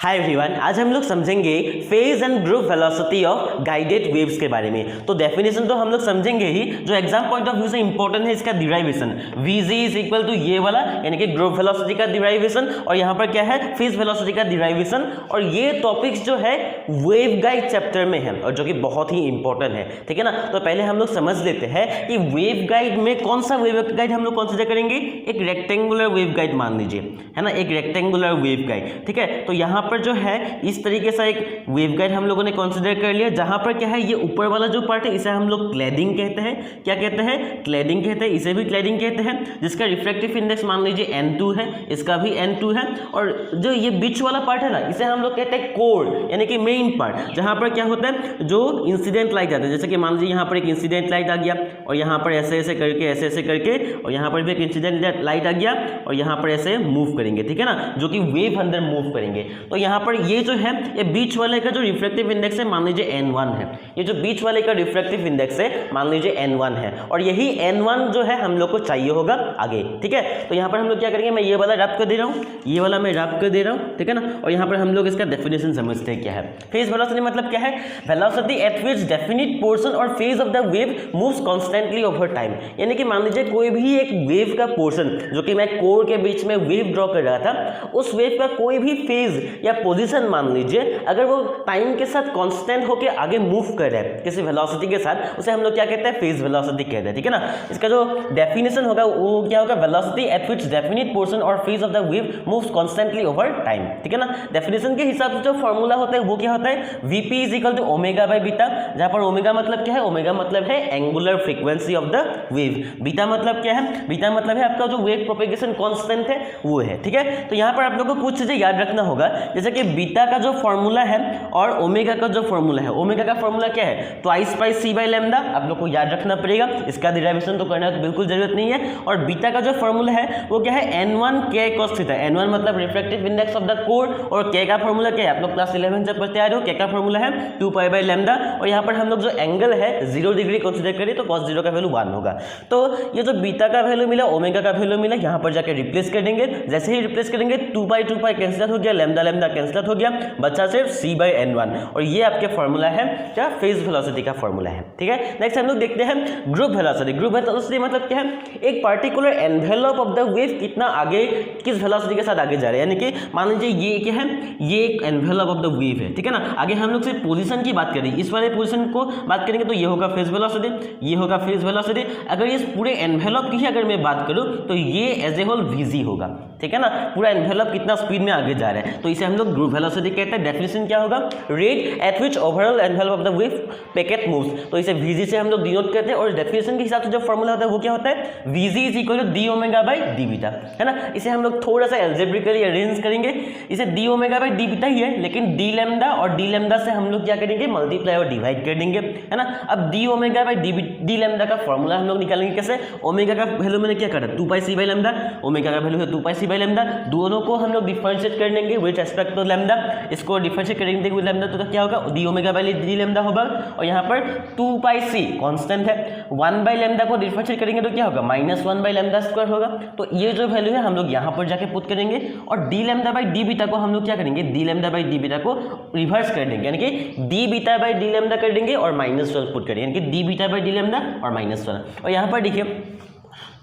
Hi everyone, आज हम लोग समझेंगे phase and group velocity of guided waves के बारे में। तो डेफिनेशन तो हम लोग समझेंगे ही, जो एग्जाम पॉइंट ऑफ व्यू से इंपॉर्टेंट है इसका derivation. Vg is equal to ये वाला यानी कि ग्रुप वेलोसिटी का डिराइवेशन, और यहाँ पर क्या है फेज वेलोसिटी का डिराइवेशन। और ये टॉपिक्स जो है वेव गाइड चैप्टर में है और जो कि बहुत ही इंपॉर्टेंट है, ठीक है ना। तो पहले हम लोग समझ लेते हैं कि वेव गाइड में कौन सा वेव गाइड हम लोग कंसीडर करेंगे। एक रेक्टेंगुलर वेव गाइड मान लीजिए, है ना, एक रेक्टेंगुलर वेव गाइड, ठीक है। तो यहाँ पर जो है इस तरीके से एक वेव गाइड हम लोगों ने कंसीडर कर लिया, जहां पर क्या है ये ऊपर वाला जो पार्ट है इसे हम लोग क्लैडिंग कहते हैं। क्या कहते हैं? क्लैडिंग कहते हैं, इसे भी क्लैडिंग कहते हैं। जिसका रिफ्रैक्टिव इंडेक्स मान लीजिए n2 है, इसका भी n2 है। और जो ये बीच वाला पार्ट है ना, इसे हम लोग कहते हैं कोर यानी कि मेन पार्ट, जहां पर क्या होता है जो इंसिडेंट लाइट आता है। जैसे कि मान लीजिए यहाँ पर एक इंसिडेंट लाइट आ गया और यहाँ पर ऐसे ऐसे करके ऐसे ऐसे करके, और यहाँ पर भी एक इंसिडेंट लाइट आ गया और यहाँ पर ऐसे मूव करेंगे, ठीक है ना, जो कि वेव अंदर मूव करेंगे। तो यहाँ पर ये जो है ये बीच वाले का जो रिफ्रैक्टिव इंडेक्स है मान लीजिए n1 है। ये जो बीच वाले का रिफ्रैक्टिव इंडेक्स है मान लीजिए n1 है, और यही n1 जो है हम लोग को चाहिए होगा आगे, ठीक है। तो यहाँ पर हम लोग क्या करेंगे, मैं ये वाला रैप कर दे रहा हूँ, ये वाला मैं रैप कर दे रहा हूँ, ठीक है ना। और यहाँ पर हम लोग इसका डेफिनेशन समझते हैं क्या है। फेज वेलोसिटी मतलब क्या है? Velocity at which definite portion और phase of the wave moves constantly over time. यानी कि मान लीजिए कोई भी एक वेव का पोर्शन जो कि मैं कोर के बीच में वेव ड्रॉ कर रहा था, उस वेव का कोई भी फेज या पोजीशन मान लीजिए अगर वो टाइम के साथ कांस्टेंट होकर आगे मूव कर रहा है किसी वेलोसिटी के साथ, उसे हम लोग क्या कहते हैं? फेज वेलोसिटी कहते हैं, ठीक है ना। इसका जो डेफिनेशन होगा वो क्या होगा? Velocity at which definite portion और phase of the wave moves constantly over time, ठीक है ना। डेफिनेशन के हिसाब से जो फॉर्मूला होता है वो क्या होता है? Vp is equal to omega by beta, जहां पर ओमेगा मतलब क्या है? ओमेगा मतलब है angular frequency of the wave. Beta मतलब क्या है? बीटा मतलब है आपका जो वेव प्रोपेगेशन कांस्टेंट है वो है, ठीक है। तो यहाँ पर आप लोगों को कुछ चीजें याद रखना होगा, जैसे कि बीटा का जो फॉर्मूला है और ओमेगा का जो फॉर्मूला है। ओमेगा का फॉर्मूला क्या है? Twice pi c by lambda, आप लोग को याद रखना पड़ेगा, इसका डेरिवेशन तो करना तो बिल्कुल जरूरत नहीं है। और बीटा का जो फॉर्मूला है वो क्या है? n1 k cos theta. n1 मतलब refractive index of the core, और k का फॉर्मूला क्या है? आप लोग क्लास 11 जब पढ़ते आ रहे हो, k का फॉर्मूला है 2 पाई बाई लैम्डा। और यहाँ पर हम लोग जो एंगल है 0 डिग्री कंसीडर करें तो cos 0 का वैल्यू 1 होगा। तो ये जो बीटा का वैल्यू मिला, ओमेगा का वैल्यू मिला, यहाँ पर जाकर रिप्लेस कर देंगे। जैसे ही रिप्लेस करेंगे 2 पाई कैंसिल हो गया, लैम्डा लैम्डा कैंसिल हो गया, बचा सिर्फ c बाई n1। और ये आपके फॉर्मूला है क्या? फेज वेलोसिटी का फॉर्मूला है, ठीक है। नेक्स्ट हम लोग देखते हैं ग्रुप वेलोसिटी। ग्रुप वेलोसिटी मतलब क्या है? एक particular envelope of the wave कितना आगे किस वेलोसिटी के साथ आगे जा रहा है। यानी कि मान लीजिए ये क्या है? ये एक एनवेलप ऑफ द वेव है, ठीक है ना। आगे हम लोग सिर्फ पोजीशन की बात करेंगे, इस वाले पोजीशन को बात करेंगे तो ये होगा फेज वेलोसिटी, ये होगा फेज वेलोसिटी। अगर ये पूरे एनवेलप की अगर मैं बात करूं तो ये एज ए होल Vg होगा, ठीक है ना। पूरा एनवेलप कितना स्पीड में आगे जा रहा है, तो इसे हम लोग ग्रुप वेलोसिटी कहते हैं। डेफिनेशन क्या होगा? Rate at which overall envelope of the wave packet moves. तो इसे Vg से हम लोग डिनोट करते हैं, और डेफिनेशन के हिसाब से जो फॉर्मूला होता है वो क्या होता है? Vg is equal to d omega by d beta, है ना। इसे हम लोग थोड़ा सा एल्जेब्रिकली अरेंज करेंगे। इसे d omega by d beta ही है, लेकिन डी लैम्डा और डी लैम्डा से हम लोग क्या करेंगे? मल्टीप्लाई और डिवाइड कर देंगे, है ना। अब D omega by D lambda का फॉर्मूला हम लोग निकालेंगे कैसे? ओमेगा का वैल्यू मैंने क्या करा? 2 pi c by lambda, omega का वैल्यू है 2 पाई सी बाई लैम्डा। दोनों को हम लोग डिफरेंशिएट कर देंगे विद रिस्पेक्ट टू लैम्डा। इसको डिफरेंशिएट करेंगे विद लैम्डा तो क्या होगा? D omega by D lambda होगा। और यहाँ पर 2 पाई सी कांस्टेंट है, 1 बाई लैम्डा को डिफरेंशिएट करेंगे तो क्या होगा? -1 बाई लैम्डा स्क्वायर होगा। तो ये जो वैल्यू है हम लोग यहाँ पर जाके पुट करेंगे, और d lambda by d beta को हम लोग क्या करेंगे? D lambda by d beta को रिवर्स कर देंगे, यानी कि D beta by D lambda कर देंगे और -1 पुट करेंगे, यानी कि D beta by D lambda और -1। और यहाँ पर देखिए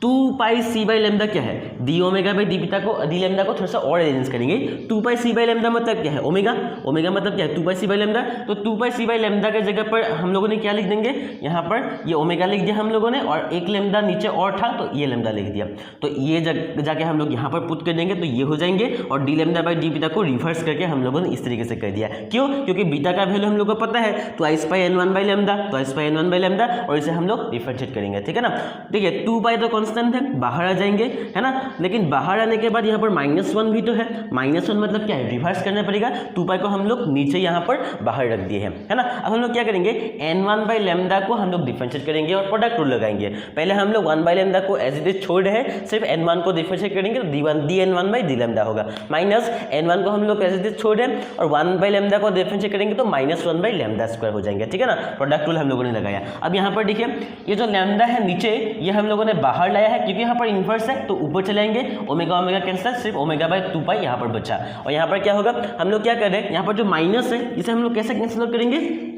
2 पाई सी बाई लैम्डा क्या है? D omega by d beta को, डी लैम्डा को थोड़ा सा और अरेंज करेंगे। 2 पाई सी बाई लैम्डा मतलब क्या है? ओमेगा। ओमेगा मतलब क्या है? 2 पाई सी बाई लैम्डा। तो 2 पाई सी बाई लैम्डा के जगह पर हम लोगों ने क्या लिख देंगे? यहाँ पर ये ओमेगा लिख दिया हम लोगों ने, और एक लैम्डा नीचे और था तो ये लैम्डा लिख दिया। तो ये जाके हम लोग यहाँ पर पुट कर देंगे तो ये हो जाएंगे, और d lambda by d beta को रिवर्स करके हम लोगों ने इस तरीके से कर दिया। क्यों? क्योंकि बीटा का वैल्यू हम लोग को पता है twice pi n1 by lambda, twice pi n1 by lambda, और इसे हम लोग डिफरेंशिएट करेंगे, ठीक है ना। देखिए 2 पाई तो कांस्टेंट है, बाहर आ जाएंगे, है ना। लेकिन बाहर आने के बाद यहाँ पर -1 भी तो है। -1 मतलब क्या है? रिवर्स करना पड़ेगा। 2 पाई को हम लोग नीचे यहाँ पर बाहर रख दिए हैं, है ना। अब हम लोग क्या करेंगे? n1 बाई लैम्डा को हम लोग डिफरेंशिएट करेंगे और प्रोडक्ट रूल लगाएंगे। पहले हम लोग 1 बाई लैम्डा को एज इट इज छोड़ रहे हैं, सिर्फ n1 को डिफरेंशिएट करेंगे तो D n1 by D lambda होगा। माइनस n1 को हम लोग एज इट इज छोड़ रहे हैं, और 1 बाई लैम्डा को डिफरेंशिएट करेंगे तो -1 बाई लैम्डा स्क्वायर हो जाएंगे, ठीक है ना। प्रोडक्ट रूल हम लोगों ने लगाया। अब यहाँ पर देखिए ये जो लैम्डा है नीचे, ये हम लोगों ने बाहर लाया है क्योंकि यहाँ पर इन्वर्स है तो ऊपर चले आएंगे, ओमेगा ओमेगा कैंसिल, सिर्फ ओमेगा बाय 2 पाई यहाँ पर बचा। और यहाँ पर क्या होगा, हम लोग क्या कर रहे हैं, यहाँ पर जो माइनस है इसे हम लोग कैसे कैंसिल आउट करेंगे,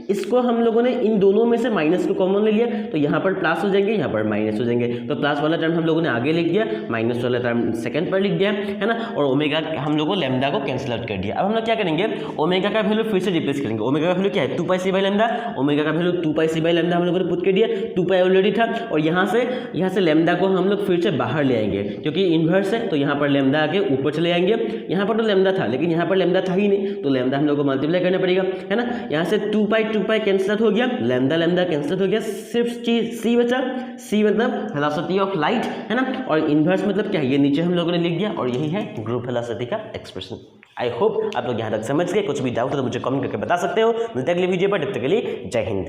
इसको हम लोगों ने इन दोनों में से माइनस को कॉमन ले लिया तो यहाँ पर प्लस हो जाएंगे, यहाँ पर माइनस हो जाएंगे। तो प्लस वाला टर्म हम लोगों ने आगे लिख दिया, माइनस वाला टर्म सेकंड पर लिख दिया, है ना। और ओमेगा हम लोगों लैम्डा को कैंसिल आउट कर दिया। अब हम लोग क्या करेंगे, ओमेगा का वैल्यू फिर से रिप्लेस करेंगे। ओमेगा का वैल्यू क्या है, 2 pi c by lambda, omega का value 2 pi c by lambda हम लोगों ने पुट कर दिया, 2 पाई ऑलरेडी था। और यहाँ से लैम्डा को हम लोग फिर से बाहर ले आएंगे क्योंकि इन्वर्स है तो यहाँ पर लैम्डा आके ऊपर चले आएंगे। यहाँ पर तो लैम्डा था लेकिन यहाँ पर लैम्डा था ही नहीं तो लैम्डा हम लोग को मल्टीप्लाई करना पड़ेगा, है ना। यहाँ से 2 पाई कैंसिल आउट हो गया, लैम्डा लैम्डा कैंसिल हो गया, सिर्फ सी बचा, सी मतलब वेलोसिटी ऑफ लाइट, है ना। और इन्वर्स मतलब क्या है, ये नीचे हम लोगों ने लिख दिया और यही है ग्रुप वेलोसिटी का एक्सप्रेशन। आई होप आप लोग यहाँ तक समझ गए। कुछ भी डाउट हो तो मुझे कमेंट करके बता सकते हो। मिलते हैं अगली वीडियो पर, तब तक के लिए जय हिंद।